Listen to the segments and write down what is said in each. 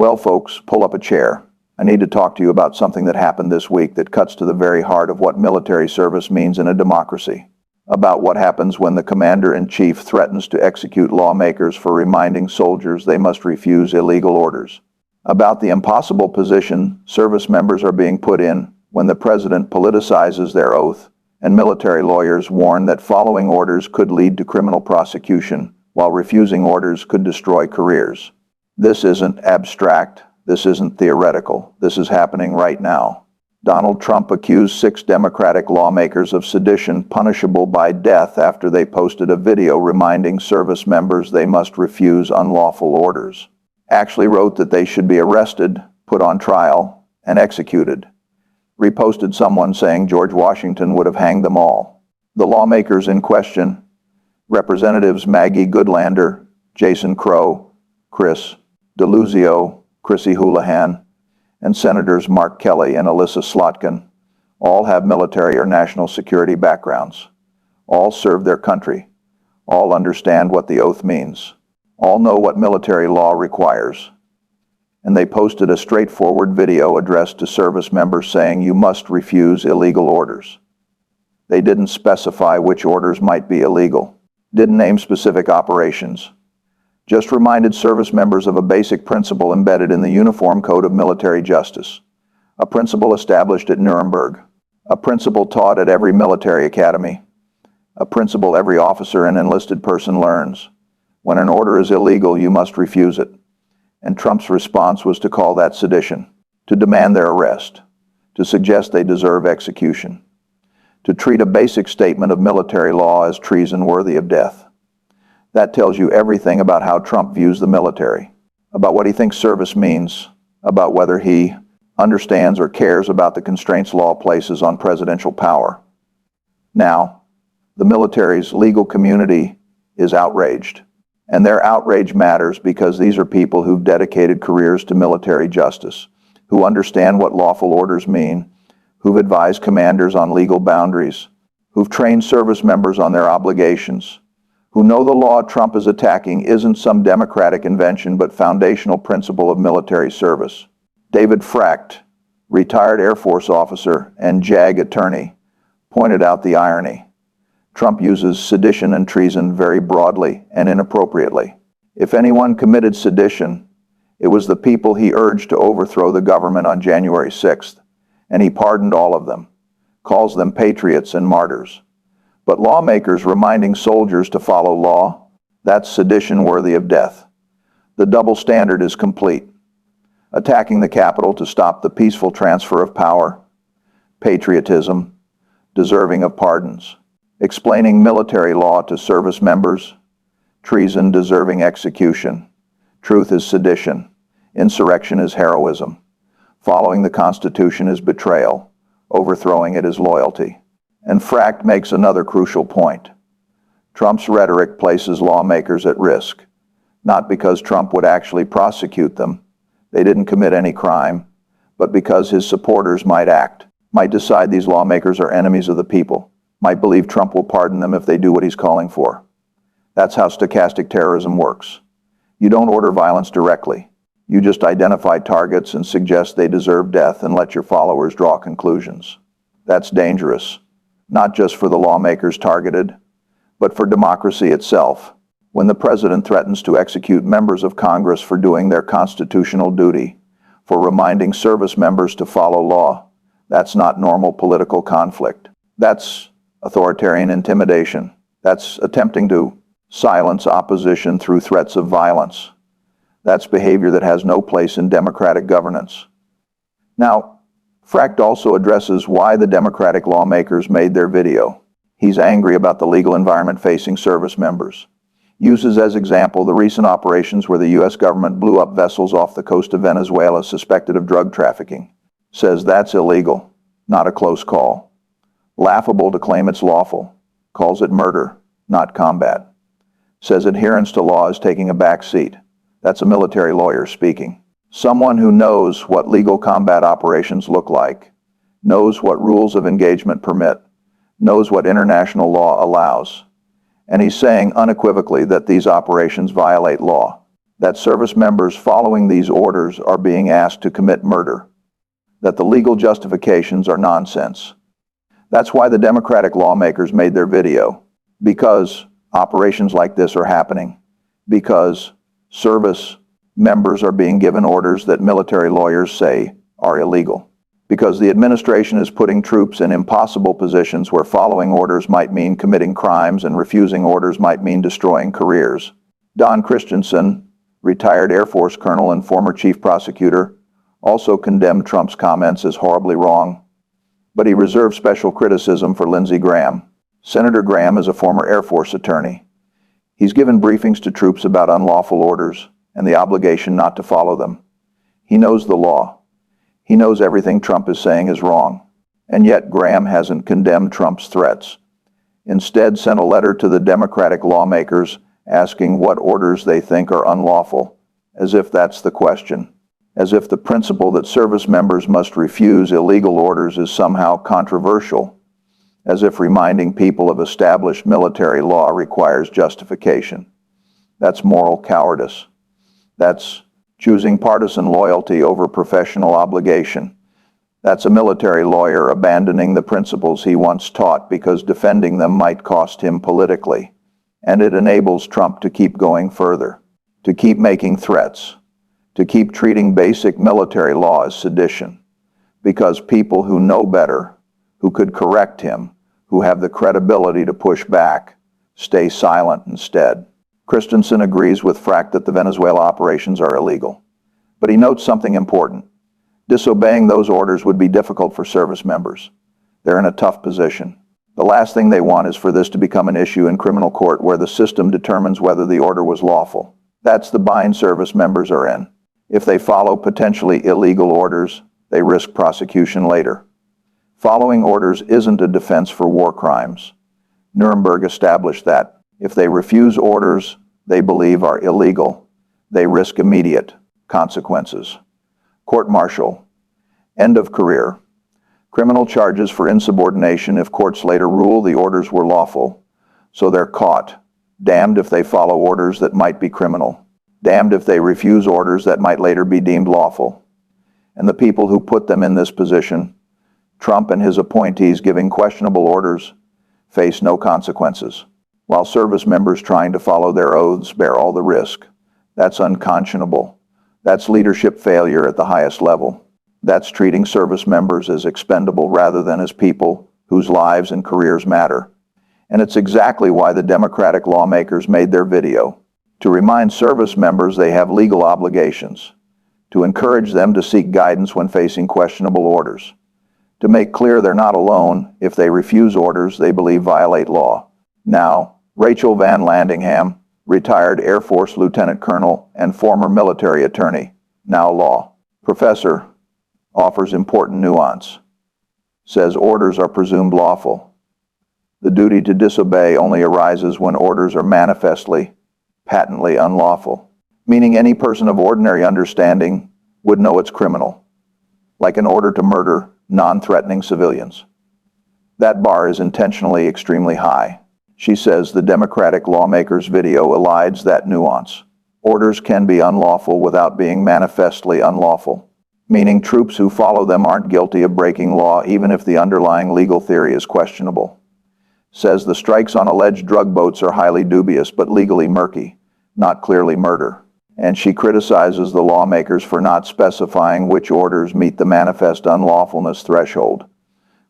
Well, folks, pull up a chair. I need to talk to you about something that happened this week that cuts to the very heart of what military service means in a democracy. About what happens when the commander-in-chief threatens to execute lawmakers for reminding soldiers they must refuse illegal orders. About the impossible position service members are being put in when the president politicizes their oath and military lawyers warn that following orders could lead to criminal prosecution, while refusing orders could destroy careers. This isn't abstract. This isn't theoretical. This is happening right now. Donald Trump accused 6 Democratic lawmakers of sedition punishable by death after they posted a video reminding service members they must refuse unlawful orders. Actually wrote that they should be arrested, put on trial, and executed. Reposted someone saying George Washington would have hanged them all. The lawmakers in question, Representatives Maggie Goodlander, Jason Crow, Deluzio, Chrissy Houlahan, and Senators Mark Kelly and Elissa Slotkin, all have military or national security backgrounds. All serve their country. All understand what the oath means. All know what military law requires. And they posted a straightforward video addressed to service members saying you must refuse illegal orders. They didn't specify which orders might be illegal. Didn't name specific operations. Just reminded service members of a basic principle embedded in the Uniform Code of Military Justice, a principle established at Nuremberg, a principle taught at every military academy, a principle every officer and enlisted person learns. When an order is illegal, you must refuse it. And Trump's response was to call that sedition, to demand their arrest, to suggest they deserve execution, to treat a basic statement of military law as treason worthy of death. That tells you everything about how Trump views the military, about what he thinks service means, about whether he understands or cares about the constraints law places on presidential power. Now, the military's legal community is outraged, and their outrage matters because these are people who've dedicated careers to military justice, who understand what lawful orders mean, who've advised commanders on legal boundaries, who've trained service members on their obligations, who know the law Trump is attacking isn't some democratic invention but foundational principle of military service. David Fracht, retired Air Force officer and JAG attorney, pointed out the irony. Trump uses sedition and treason very broadly and inappropriately. If anyone committed sedition, it was the people he urged to overthrow the government on January 6th, and he pardoned all of them, calls them patriots and martyrs. But lawmakers reminding soldiers to follow law, that's sedition worthy of death. The double standard is complete. Attacking the Capitol to stop the peaceful transfer of power, patriotism, deserving of pardons. Explaining military law to service members, treason deserving execution. Truth is sedition. Insurrection is heroism. Following the Constitution is betrayal. Overthrowing it is loyalty. And Fracht makes another crucial point. Trump's rhetoric places lawmakers at risk, not because Trump would actually prosecute them, they didn't commit any crime, but because his supporters might act, might decide these lawmakers are enemies of the people, might believe Trump will pardon them if they do what he's calling for. That's how stochastic terrorism works. You don't order violence directly. You just identify targets and suggest they deserve death and let your followers draw conclusions. That's dangerous. Not just for the lawmakers targeted, but for democracy itself. When the president threatens to execute members of Congress for doing their constitutional duty, for reminding service members to follow law, that's not normal political conflict. That's authoritarian intimidation. That's attempting to silence opposition through threats of violence. That's behavior that has no place in democratic governance. Now, Fracht also addresses why the Democratic lawmakers made their video. He's angry about the legal environment facing service members. Uses as example the recent operations where the U.S. government blew up vessels off the coast of Venezuela suspected of drug trafficking. Says that's illegal, not a close call. Laughable to claim it's lawful. Calls it murder, not combat. Says adherence to law is taking a back seat. That's a military lawyer speaking. Someone who knows what legal combat operations look like, knows what rules of engagement permit, knows what international law allows. And he's saying unequivocally that these operations violate law. that service members following these orders are being asked to commit murder, that the legal justifications are nonsense. That's why the Democratic lawmakers made their video, because operations like this are happening, because service members are being given orders that military lawyers say are illegal, because the administration is putting troops in impossible positions where following orders might mean committing crimes and refusing orders might mean destroying careers. Don Christensen, retired Air Force colonel and former chief prosecutor, also condemned Trump's comments as horribly wrong, but he reserved special criticism for Lindsey Graham. Senator Graham is a former Air Force attorney. He's given briefings to troops about unlawful orders and the obligation not to follow them. He knows the law. He knows everything Trump is saying is wrong. And yet Graham hasn't condemned Trump's threats. Instead, sent a letter to the Democratic lawmakers asking what orders they think are unlawful, as if that's the question. As if the principle that service members must refuse illegal orders is somehow controversial, as if reminding people of established military law requires justification. That's moral cowardice. That's choosing partisan loyalty over professional obligation. That's a military lawyer abandoning the principles he once taught because defending them might cost him politically. And it enables Trump to keep going further, to keep making threats, to keep treating basic military law as sedition, because people who know better, who could correct him, who have the credibility to push back, stay silent instead. Christensen agrees with Frack that the Venezuela operations are illegal, but he notes something important. Disobeying those orders would be difficult for service members. They're in a tough position. The last thing they want is for this to become an issue in criminal court where the system determines whether the order was lawful. That's the bind service members are in. If they follow potentially illegal orders, they risk prosecution later. Following orders isn't a defense for war crimes. Nuremberg established that. If they refuse orders they believe are illegal, they risk immediate consequences. Court-martial. End of career. Criminal charges for insubordination if courts later rule the orders were lawful, so they're caught. Damned if they follow orders that might be criminal. Damned if they refuse orders that might later be deemed lawful. And the people who put them in this position, Trump and his appointees giving questionable orders, face no consequences, while service members trying to follow their oaths bear all the risk. That's unconscionable. That's leadership failure at the highest level. That's treating service members as expendable rather than as people whose lives and careers matter. And it's exactly why the Democratic lawmakers made their video, to remind service members they have legal obligations, to encourage them to seek guidance when facing questionable orders, to make clear they're not alone if they refuse orders they believe violate law. Now, Rachel Van Landingham, retired Air Force Lieutenant Colonel and former military attorney, now law professor, offers important nuance. Says orders are presumed lawful. The duty to disobey only arises when orders are manifestly, patently unlawful, meaning any person of ordinary understanding would know it's criminal, like an order to murder non-threatening civilians. That bar is intentionally extremely high. She says the Democratic lawmakers' video elides that nuance. Orders can be unlawful without being manifestly unlawful, meaning troops who follow them aren't guilty of breaking law even if the underlying legal theory is questionable. Says the strikes on alleged drug boats are highly dubious but legally murky, not clearly murder. And she criticizes the lawmakers for not specifying which orders meet the manifest unlawfulness threshold.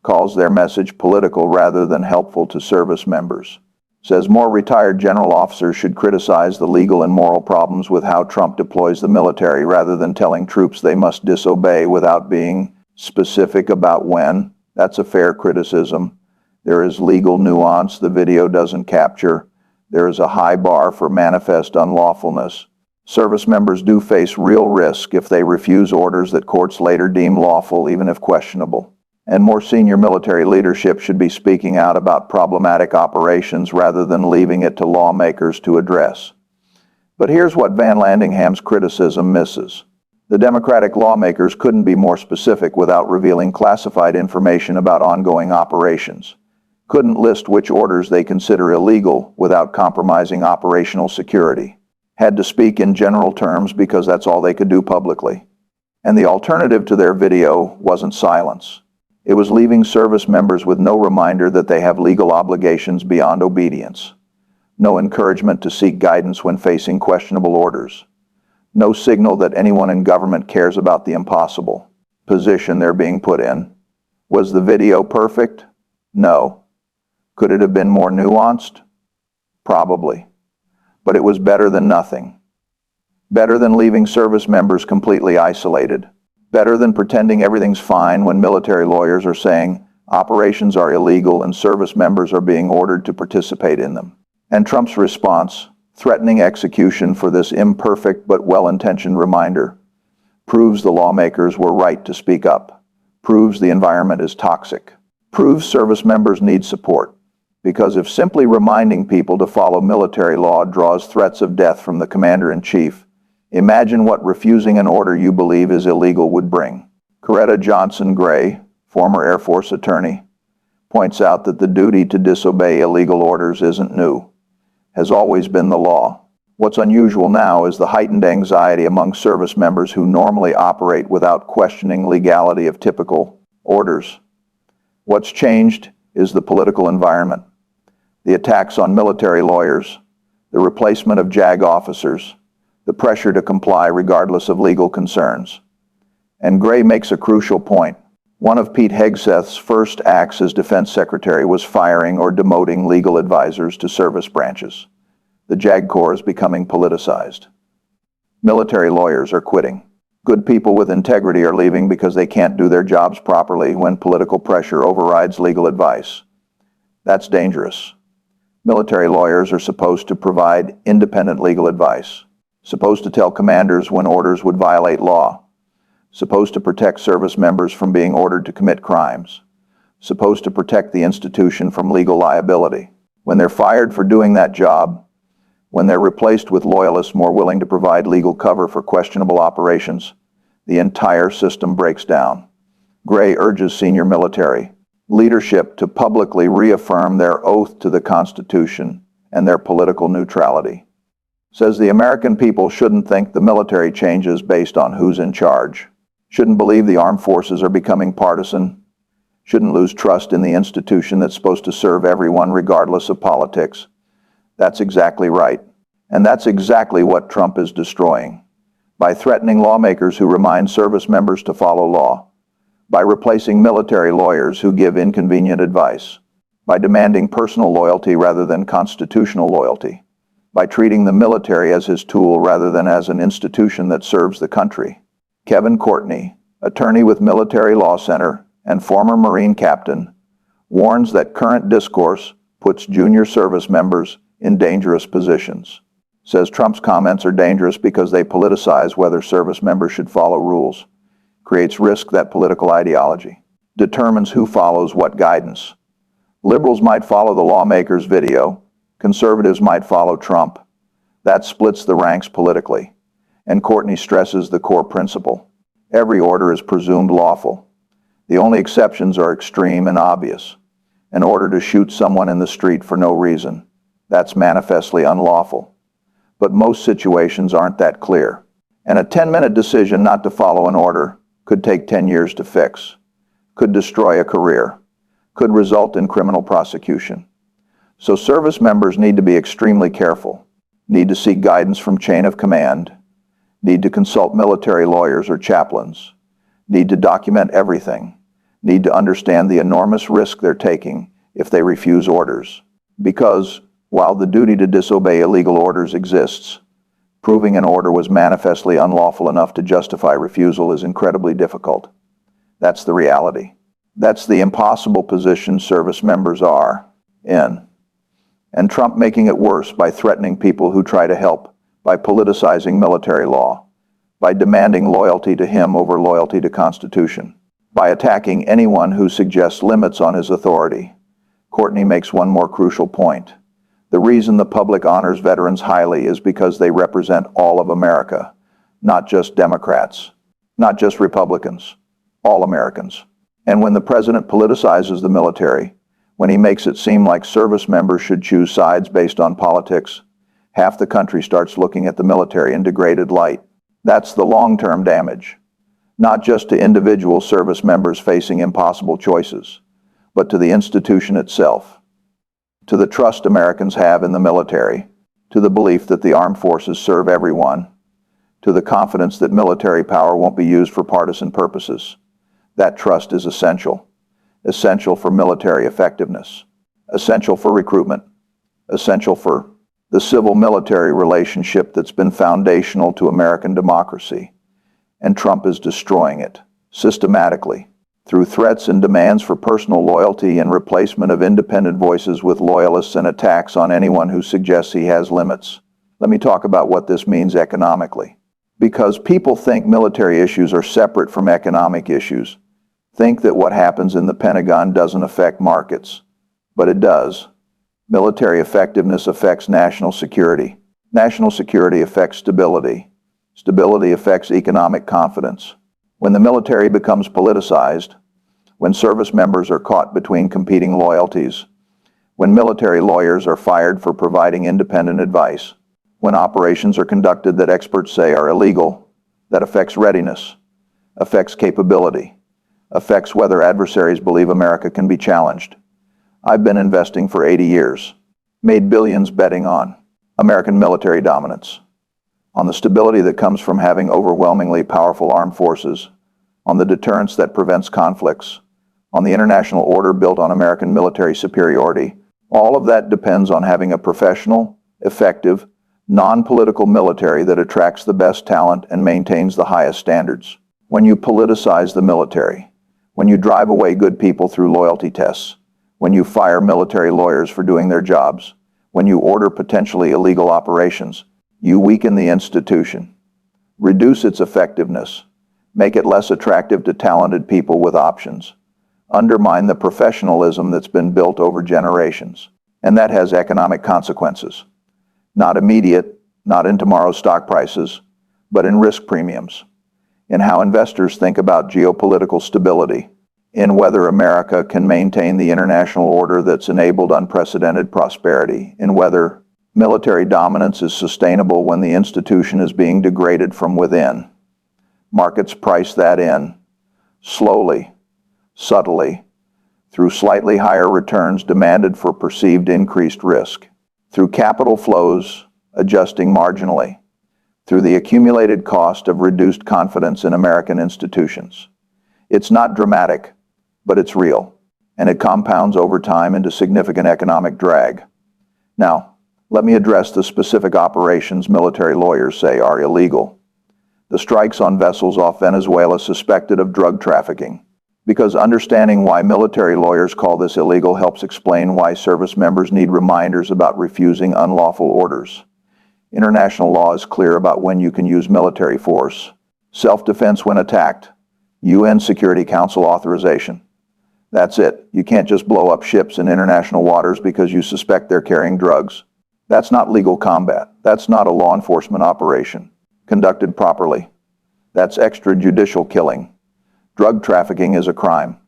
Calls their message political rather than helpful to service members. Says more retired general officers should criticize the legal and moral problems with how Trump deploys the military rather than telling troops they must disobey without being specific about when. That's a fair criticism. There is legal nuance the video doesn't capture. There is a high bar for manifest unlawfulness. Service members do face real risk if they refuse orders that courts later deem lawful, even if questionable. And more senior military leadership should be speaking out about problematic operations rather than leaving it to lawmakers to address. But here's what Van Landingham's criticism misses. The Democratic lawmakers couldn't be more specific without revealing classified information about ongoing operations. Couldn't list which orders they consider illegal without compromising operational security. had to speak in general terms because that's all they could do publicly. And the alternative to their video wasn't silence. It was leaving service members with no reminder that they have legal obligations beyond obedience, no encouragement to seek guidance when facing questionable orders, no signal that anyone in government cares about the impossible position they're being put in. Was the video perfect? No. Could it have been more nuanced? Probably. But it was better than nothing. Better than leaving service members completely isolated. Better than pretending everything's fine when military lawyers are saying operations are illegal and service members are being ordered to participate in them. And Trump's response, threatening execution for this imperfect but well-intentioned reminder, proves the lawmakers were right to speak up, proves the environment is toxic, proves service members need support. Because if simply reminding people to follow military law draws threats of death from the commander-in-chief, imagine what refusing an order you believe is illegal would bring. Coretta Johnson Gray, former Air Force attorney, points out that the duty to disobey illegal orders isn't new, has always been the law. What's unusual now is the heightened anxiety among service members who normally operate without questioning legality of typical orders. What's changed is the political environment. The attacks on military lawyers, the replacement of JAG officers, the pressure to comply regardless of legal concerns. And Gray makes a crucial point. One of Pete Hegseth's first acts as defense secretary was firing or demoting legal advisors to service branches. The JAG Corps is becoming politicized. Military lawyers are quitting. Good people with integrity are leaving because they can't do their jobs properly when political pressure overrides legal advice. That's dangerous. Military lawyers are supposed to provide independent legal advice, supposed to tell commanders when orders would violate law, supposed to protect service members from being ordered to commit crimes, supposed to protect the institution from legal liability. When they're fired for doing that job, when they're replaced with loyalists more willing to provide legal cover for questionable operations, the entire system breaks down. Gray urges senior military leadership to publicly reaffirm their oath to the Constitution and their political neutrality. Says the American people shouldn't think the military changes based on who's in charge, shouldn't believe the armed forces are becoming partisan, shouldn't lose trust in the institution that's supposed to serve everyone regardless of politics. That's exactly right. And that's exactly what Trump is destroying. By threatening lawmakers who remind service members to follow law, by replacing military lawyers who give inconvenient advice, by demanding personal loyalty rather than constitutional loyalty, by treating the military as his tool rather than as an institution that serves the country. Kevin Courtney, attorney with Military Law Center and former Marine captain, warns that current discourse puts junior service members in dangerous positions. Says Trump's comments are dangerous because they politicize whether service members should follow rules, creates risk that political ideology determines who follows what guidance. Liberals might follow the lawmakers' video, conservatives might follow Trump. That splits the ranks politically. And Courtney stresses the core principle. Every order is presumed lawful. The only exceptions are extreme and obvious. An order to shoot someone in the street for no reason, that's manifestly unlawful. But most situations aren't that clear. And a 10-minute decision not to follow an order could take 10 years to fix, could destroy a career, could result in criminal prosecution. So service members need to be extremely careful, need to seek guidance from chain of command, need to consult military lawyers or chaplains, need to document everything, need to understand the enormous risk they're taking if they refuse orders. Because, while the duty to disobey illegal orders exists, proving an order was manifestly unlawful enough to justify refusal is incredibly difficult. That's the reality. That's the impossible position service members are in. And Trump making it worse by threatening people who try to help, by politicizing military law, by demanding loyalty to him over loyalty to Constitution, by attacking anyone who suggests limits on his authority. Courtney makes one more crucial point. The reason the public honors veterans highly is because they represent all of America, not just Democrats, not just Republicans, all Americans. And when the president politicizes the military, when he makes it seem like service members should choose sides based on politics, half the country starts looking at the military in degraded light. That's the long-term damage, not just to individual service members facing impossible choices, but to the institution itself, to the trust Americans have in the military, to the belief that the armed forces serve everyone, to the confidence that military power won't be used for partisan purposes. That trust is essential. Essential for military effectiveness, essential for recruitment, essential for the civil-military relationship that's been foundational to American democracy. And Trump is destroying it, systematically, through threats and demands for personal loyalty and replacement of independent voices with loyalists and attacks on anyone who suggests he has limits. Let me talk about what this means economically. Because people think military issues are separate from economic issues, think that what happens in the Pentagon doesn't affect markets. But it does. Military effectiveness affects national security. National security affects stability. Stability affects economic confidence. When the military becomes politicized, when service members are caught between competing loyalties, when military lawyers are fired for providing independent advice, when operations are conducted that experts say are illegal, that affects readiness, affects capability, affects whether adversaries believe America can be challenged. I've been investing for 80 years, made billions betting on American military dominance, on the stability that comes from having overwhelmingly powerful armed forces, on the deterrence that prevents conflicts, on the international order built on American military superiority. All of that depends on having a professional, effective, non-political military that attracts the best talent and maintains the highest standards. When you politicize the military, when you drive away good people through loyalty tests, when you fire military lawyers for doing their jobs, when you order potentially illegal operations, you weaken the institution, reduce its effectiveness, make it less attractive to talented people with options, undermine the professionalism that's been built over generations. And that has economic consequences. Not immediate, not in tomorrow's stock prices, but in risk premiums, in how investors think about geopolitical stability, in whether America can maintain the international order that's enabled unprecedented prosperity, in whether military dominance is sustainable when the institution is being degraded from within. Markets price that in, slowly, subtly, through slightly higher returns demanded for perceived increased risk, through capital flows adjusting marginally, through the accumulated cost of reduced confidence in American institutions. It's not dramatic, but it's real, and it compounds over time into significant economic drag. Now, let me address the specific operations military lawyers say are illegal. The strikes on vessels off Venezuela suspected of drug trafficking, because understanding why military lawyers call this illegal helps explain why service members need reminders about refusing unlawful orders. International law is clear about when you can use military force. Self-defense when attacked. UN Security Council authorization. That's it. You can't just blow up ships in international waters because you suspect they're carrying drugs. That's not legal combat. That's not a law enforcement operation conducted properly. That's extrajudicial killing. Drug trafficking is a crime.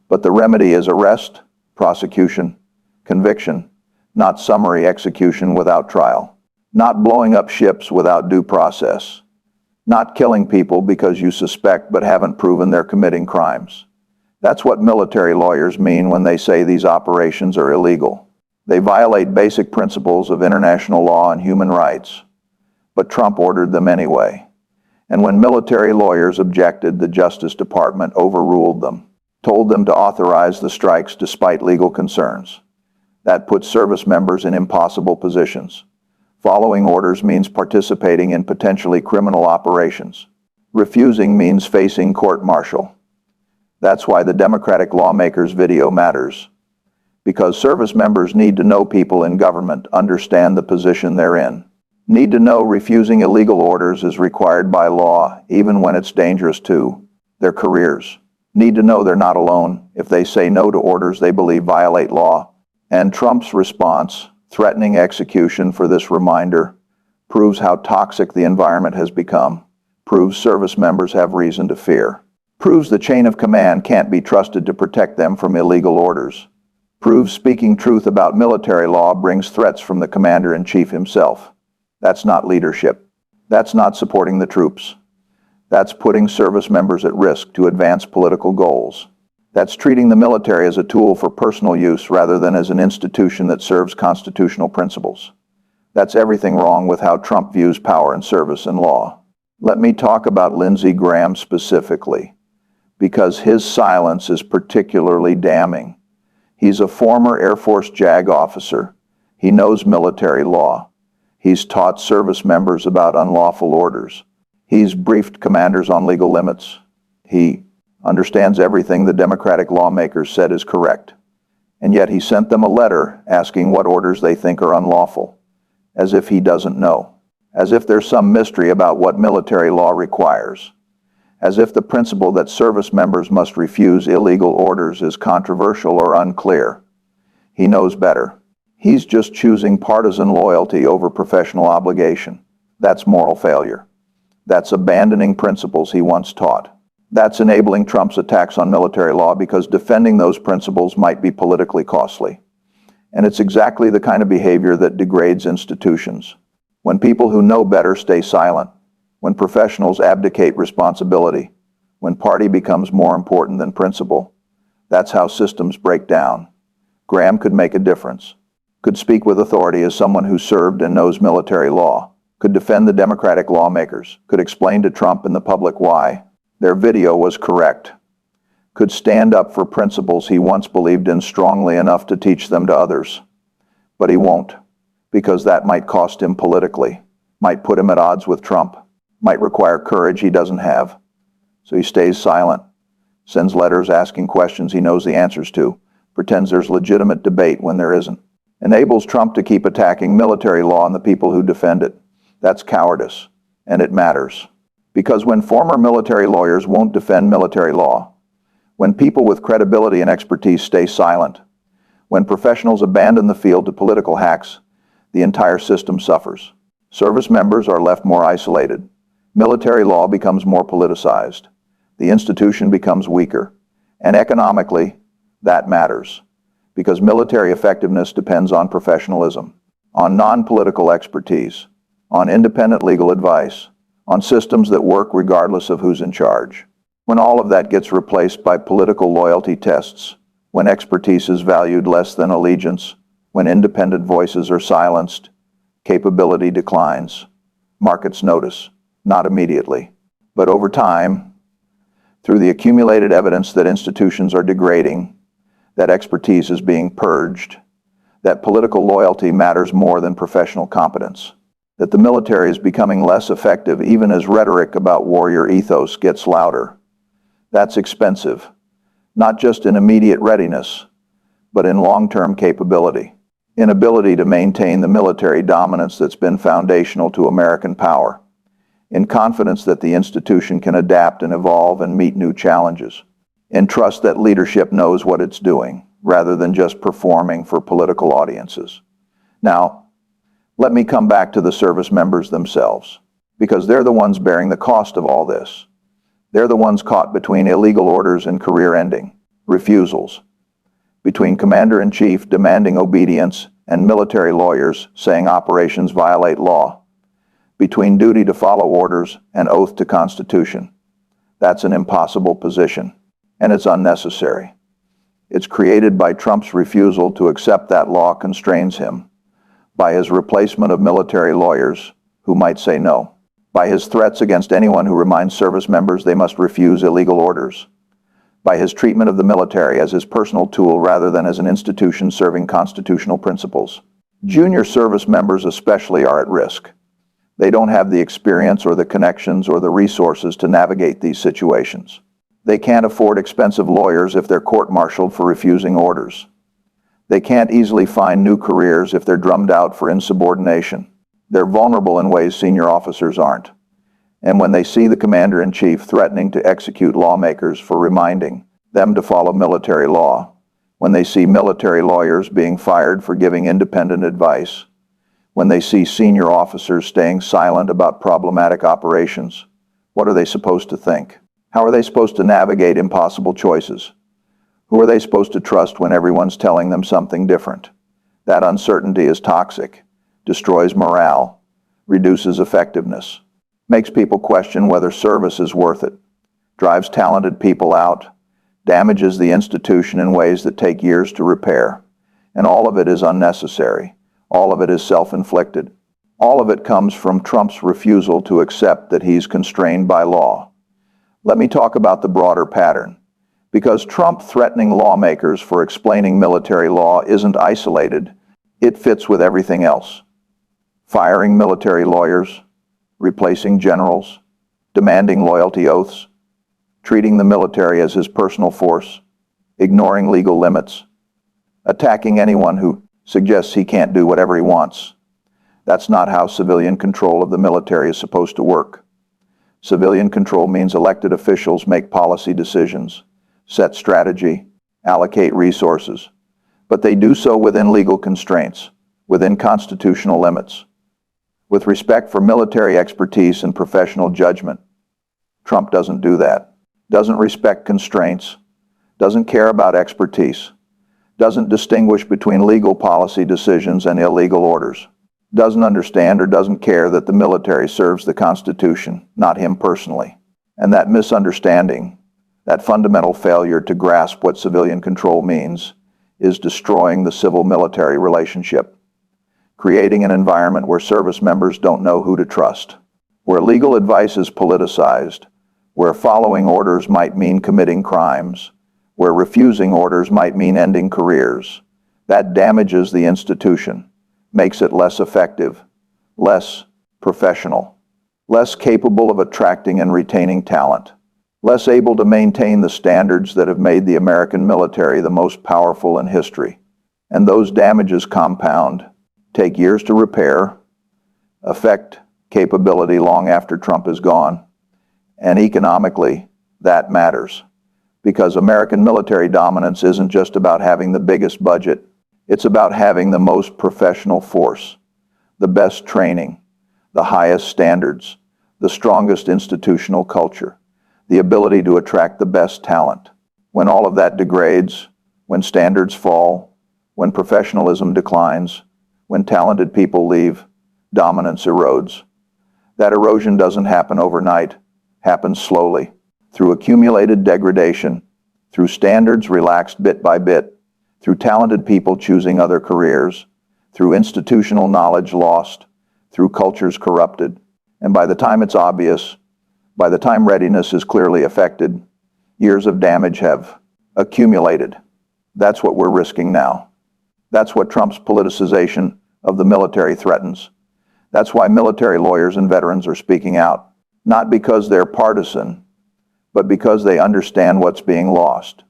But the remedy is arrest, prosecution, conviction, not summary execution without trial. Not blowing up ships without due process. Not killing people because you suspect but haven't proven they're committing crimes. That's what military lawyers mean when they say these operations are illegal. They violate basic principles of international law and human rights. But Trump ordered them anyway. And when military lawyers objected, the Justice Department overruled them, told them to authorize the strikes despite legal concerns. That puts service members in impossible positions. Following orders means participating in potentially criminal operations. Refusing means facing court-martial. That's why the Democratic lawmakers' video matters. Because service members need to know people in government understand the position they're in. Need to know refusing illegal orders is required by law, even when it's dangerous to their careers. Need to know they're not alone if they say no to orders they believe violate law. And Trump's response, threatening execution for this reminder, proves how toxic the environment has become, proves service members have reason to fear, proves the chain of command can't be trusted to protect them from illegal orders, proves speaking truth about military law brings threats from the commander-in-chief himself. That's not leadership. That's not supporting the troops. That's putting service members at risk to advance political goals. That's treating the military as a tool for personal use rather than as an institution that serves constitutional principles. That's everything wrong with how Trump views power and service and law. Let me talk about Lindsey Graham specifically, because his silence is particularly damning. He's a former Air Force JAG officer. He knows military law. He's taught service members about unlawful orders. He's briefed commanders on legal limits. He understands everything the Democratic lawmakers said is correct. And yet he sent them a letter asking what orders they think are unlawful, as if he doesn't know, as if there's some mystery about what military law requires, as if the principle that service members must refuse illegal orders is controversial or unclear. He knows better. He's just choosing partisan loyalty over professional obligation. That's moral failure. That's abandoning principles he once taught. That's enabling Trump's attacks on military law because defending those principles might be politically costly. And it's exactly the kind of behavior that degrades institutions. When people who know better stay silent, when professionals abdicate responsibility, when party becomes more important than principle, that's how systems break down. Graham could make a difference, could speak with authority as someone who served and knows military law, could defend the Democratic lawmakers, could explain to Trump and the public why their video was correct, could stand up for principles he once believed in strongly enough to teach them to others. But he won't, because that might cost him politically, might put him at odds with Trump, might require courage he doesn't have. So he stays silent, sends letters asking questions he knows the answers to, pretends there's legitimate debate when there isn't, enables Trump to keep attacking military law and the people who defend it. That's cowardice, and it matters. Because when former military lawyers won't defend military law, when people with credibility and expertise stay silent, when professionals abandon the field to political hacks, the entire system suffers. Service members are left more isolated. Military law becomes more politicized. The institution becomes weaker. And economically, that matters. Because military effectiveness depends on professionalism, on non-political expertise, on independent legal advice, on systems that work regardless of who's in charge. When all of that gets replaced by political loyalty tests, when expertise is valued less than allegiance, when independent voices are silenced, capability declines. Markets notice, not immediately, but over time, through the accumulated evidence that institutions are degrading, that expertise is being purged, that political loyalty matters more than professional competence, that the military is becoming less effective even as rhetoric about warrior ethos gets louder. That's expensive, not just in immediate readiness, but in long-term capability, inability to maintain the military dominance that's been foundational to American power, in confidence that the institution can adapt and evolve and meet new challenges, in trust that leadership knows what it's doing, rather than just performing for political audiences. Now, let me come back to the service members themselves, because they're the ones bearing the cost of all this. They're the ones caught between illegal orders and career-ending refusals, between commander-in-chief demanding obedience and military lawyers saying operations violate law, between duty to follow orders and oath to Constitution. That's an impossible position, and it's unnecessary. It's created by Trump's refusal to accept that law constrains him, by his replacement of military lawyers who might say no, by his threats against anyone who reminds service members they must refuse illegal orders, by his treatment of the military as his personal tool rather than as an institution serving constitutional principles. Junior service members especially are at risk. They don't have the experience or the connections or the resources to navigate these situations. They can't afford expensive lawyers if they're court-martialed for refusing orders. They can't easily find new careers if they're drummed out for insubordination. They're vulnerable in ways senior officers aren't. And when they see the commander-in-chief threatening to execute lawmakers for reminding them to follow military law, when they see military lawyers being fired for giving independent advice, when they see senior officers staying silent about problematic operations, what are they supposed to think? How are they supposed to navigate impossible choices? Who are they supposed to trust when everyone's telling them something different? That uncertainty is toxic, destroys morale, reduces effectiveness, makes people question whether service is worth it, drives talented people out, damages the institution in ways that take years to repair. And all of it is unnecessary. All of it is self-inflicted. All of it comes from Trump's refusal to accept that he's constrained by law. Let me talk about the broader pattern. Because Trump threatening lawmakers for explaining military law isn't isolated, it fits with everything else. Firing military lawyers, replacing generals, demanding loyalty oaths, treating the military as his personal force, ignoring legal limits, attacking anyone who suggests he can't do whatever he wants. That's not how civilian control of the military is supposed to work. Civilian control means elected officials make policy decisions, set strategy, allocate resources, but they do so within legal constraints, within constitutional limits, with respect for military expertise and professional judgment. Trump doesn't do that, doesn't respect constraints, doesn't care about expertise, doesn't distinguish between legal policy decisions and illegal orders, doesn't understand or doesn't care that the military serves the Constitution, not him personally. And that misunderstanding, that fundamental failure to grasp what civilian control means, is destroying the civil-military relationship, creating an environment where service members don't know who to trust, where legal advice is politicized, where following orders might mean committing crimes, where refusing orders might mean ending careers. That damages the institution, makes it less effective, less professional, less capable of attracting and retaining talent, less able to maintain the standards that have made the American military the most powerful in history. And those damages compound, take years to repair, affect capability long after Trump is gone, and economically, that matters. Because American military dominance isn't just about having the biggest budget, it's about having the most professional force, the best training, the highest standards, the strongest institutional culture, the ability to attract the best talent. When all of that degrades, when standards fall, when professionalism declines, when talented people leave, dominance erodes. That erosion doesn't happen overnight, happens slowly, through accumulated degradation, through standards relaxed bit by bit, through talented people choosing other careers, through institutional knowledge lost, through cultures corrupted. And by the time it's obvious, by the time readiness is clearly affected, years of damage have accumulated. That's what we're risking now. That's what Trump's politicization of the military threatens. That's why military lawyers and veterans are speaking out, not because they're partisan, but because they understand what's being lost,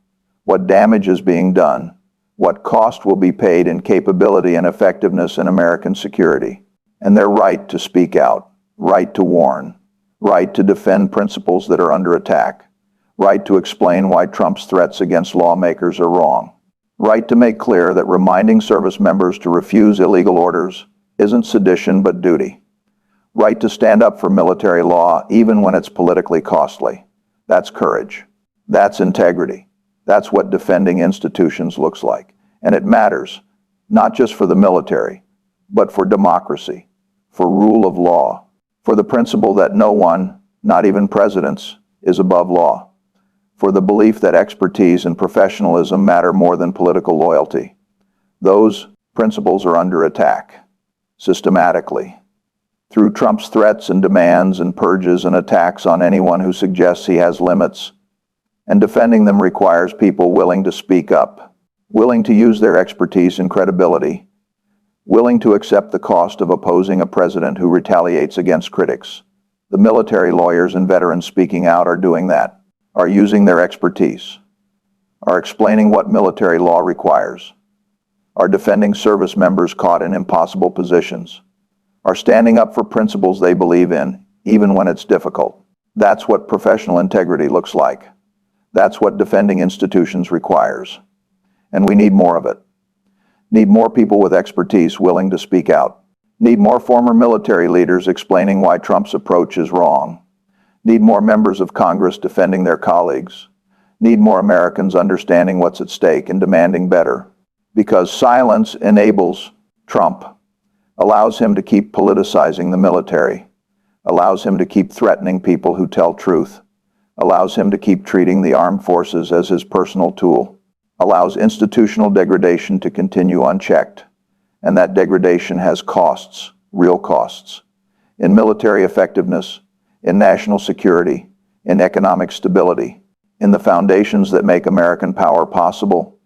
what damage is being done, what cost will be paid in capability and effectiveness in American security. And they're right to speak out, right to warn, right to defend principles that are under attack, right to explain why Trump's threats against lawmakers are wrong, right to make clear that reminding service members to refuse illegal orders isn't sedition but duty, right to stand up for military law even when it's politically costly. That's courage. That's integrity. That's what defending institutions looks like. And it matters, not just for the military, but for democracy, for rule of law, for the principle that no one, not even presidents, is above law, for the belief that expertise and professionalism matter more than political loyalty. Those principles are under attack, systematically, through Trump's threats and demands and purges and attacks on anyone who suggests he has limits. And defending them requires people willing to speak up, willing to use their expertise and credibility, willing to accept the cost of opposing a president who retaliates against critics. The military lawyers and veterans speaking out are doing that, are using their expertise, are explaining what military law requires, are defending service members caught in impossible positions, are standing up for principles they believe in, even when it's difficult. That's what professional integrity looks like. That's what defending institutions requires. And we need more of it. Need more people with expertise willing to speak out. Need more former military leaders explaining why Trump's approach is wrong. Need more members of Congress defending their colleagues. Need more Americans understanding what's at stake and demanding better. Because silence enables Trump. allows him to keep politicizing the military, allows him to keep threatening people who tell truth, allows him to keep treating the armed forces as his personal tool, allows institutional degradation to continue unchecked. And that degradation has costs, real costs, in military effectiveness, in national security, in economic stability, in the foundations that make American power possible,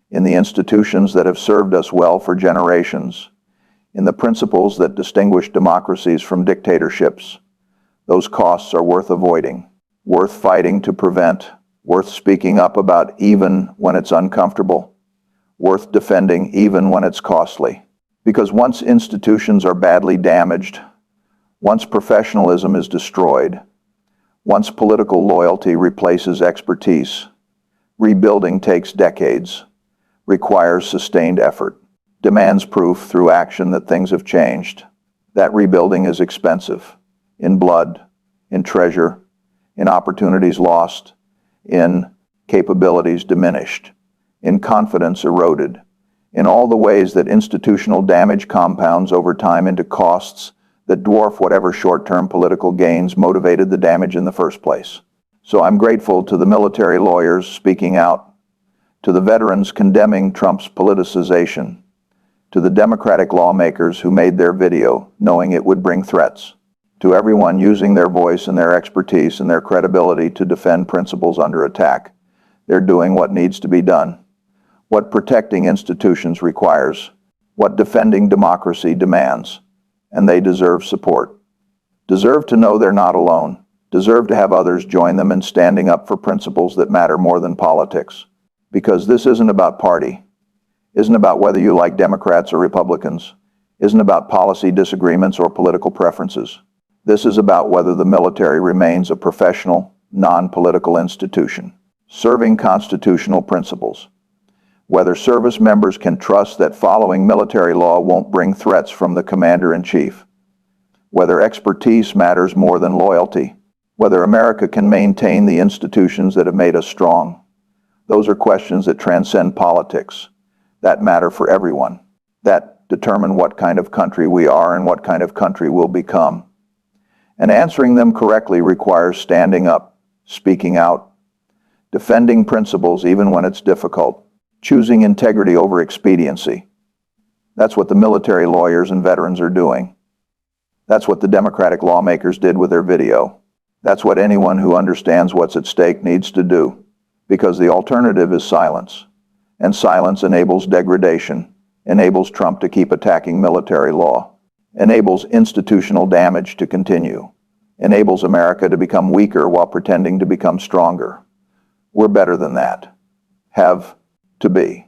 in the institutions that have served us well for generations, in the principles that distinguish democracies from dictatorships. Those costs are worth avoiding, worth fighting to prevent, worth speaking up about even when it's uncomfortable, worth defending even when it's costly. Because once institutions are badly damaged, once professionalism is destroyed, once political loyalty replaces expertise, rebuilding takes decades, requires sustained effort, demands proof through action that things have changed. That rebuilding is expensive, in blood, in treasure, in opportunities lost, in capabilities diminished, in confidence eroded, in all the ways that institutional damage compounds over time into costs that dwarf whatever short-term political gains motivated the damage in the first place. So I'm grateful to the military lawyers speaking out, to the veterans condemning Trump's politicization, to the Democratic lawmakers who made their video knowing it would bring threats, to everyone using their voice and their expertise and their credibility to defend principles under attack. They're doing what needs to be done, what protecting institutions requires, what defending democracy demands, and they deserve support. Deserve to know they're not alone, deserve to have others join them in standing up for principles that matter more than politics. Because this isn't about party, isn't about whether you like Democrats or Republicans, isn't about policy disagreements or political preferences. This is about whether the military remains a professional, non-political institution, serving constitutional principles. Whether service members can trust that following military law won't bring threats from the commander-in-chief. Whether expertise matters more than loyalty. Whether America can maintain the institutions that have made us strong. Those are questions that transcend politics, that matter for everyone, that determine what kind of country we are and what kind of country we'll become. And answering them correctly requires standing up, speaking out, defending principles even when it's difficult, choosing integrity over expediency. That's what the military lawyers and veterans are doing. That's what the Democratic lawmakers did with their video. That's what anyone who understands what's at stake needs to do, because the alternative is silence. And silence enables degradation, enables Trump to keep attacking military law, enables institutional damage to continue, enables America to become weaker while pretending to become stronger. We're better than that. Have to be.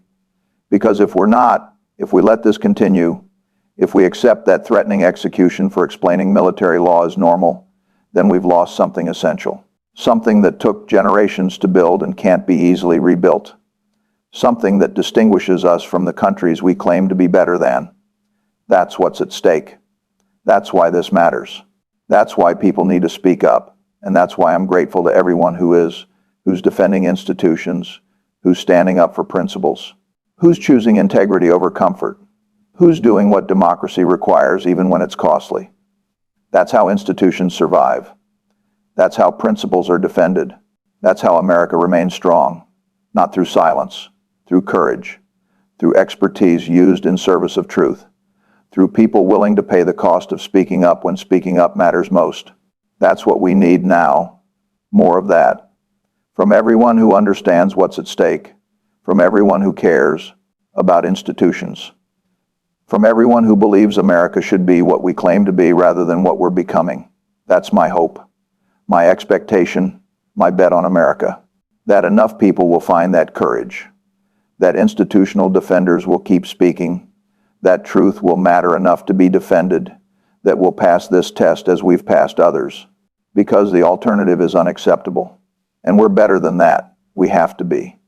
Because if we're not, if we let this continue, if we accept that threatening execution for explaining military law as normal, then we've lost something essential. Something that took generations to build and can't be easily rebuilt. Something that distinguishes us from the countries we claim to be better than. That's what's at stake. That's why this matters. That's why people need to speak up. And that's why I'm grateful to everyone who's defending institutions, who's standing up for principles, who's choosing integrity over comfort, who's doing what democracy requires even when it's costly. That's how institutions survive. That's how principles are defended. That's how America remains strong, not through silence, through courage, through expertise used in service of truth, through people willing to pay the cost of speaking up when speaking up matters most. That's what we need now, more of that. From everyone who understands what's at stake, from everyone who cares about institutions, from everyone who believes America should be what we claim to be rather than what we're becoming. That's my hope, my expectation, my bet on America, that enough people will find that courage, that institutional defenders will keep speaking, that truth will matter enough to be defended, that we'll pass this test as we've passed others, because the alternative is unacceptable. And we're better than that. We have to be.